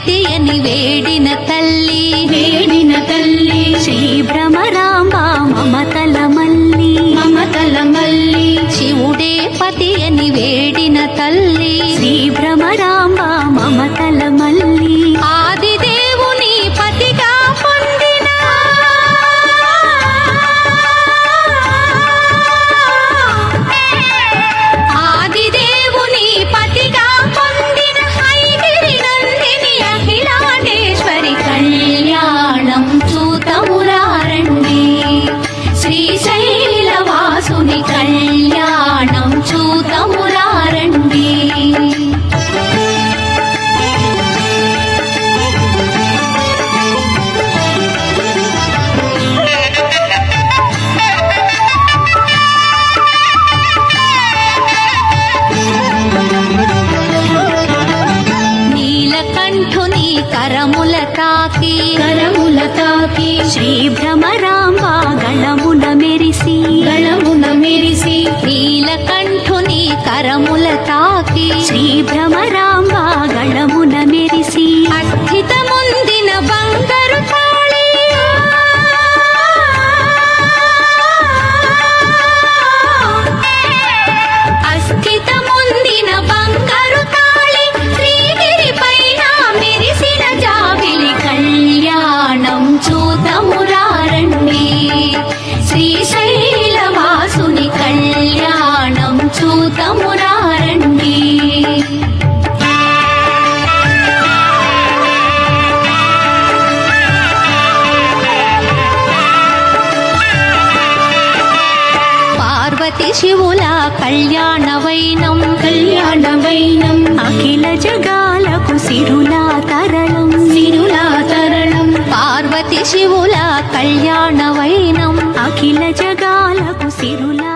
పతియని వేడిన తల్లి శ్రీ భ్రమరాంబ మమతల మల్లి శివుడే పతియని వేడిన తల్లి శ్రీ భ్రమరాంబ మమతల మల్లి ఆదిదేవుని పతిగా పొందిన ఆదిదేవుని పతిగా పొందిన ఐగిరి నందిని అఖిలాండేశ్వరి కళ్యాణం చూతమురారండి శ్రీశైలవాసుని కళ్యాణం చూతమురారండి నీలకంఠుని కరముల తాకి శ్రీ భ్రమరాంబ గళమున మెరిసి నీలకంఠుని కరముల తాకి శ్రీ భ్రమరాంబ గళమున మెరిసి అస్థితముందిన బంగారు తాళి అస్థితముందిన బంగారు తాళి శ్రీగిరి పైన మెరిసిన జాబిలి కళ్యాణం చూతమురారండి శ్రీశైలవాసుని కళ్యాణం చూతమురారండి పార్వతి శివుల కళ్యాణవైనం అఖిల జగాలకు సిరులా తరళం పార్వతి శివుల కళ్యాణవైనం అఖిల జగాలకు సిరులా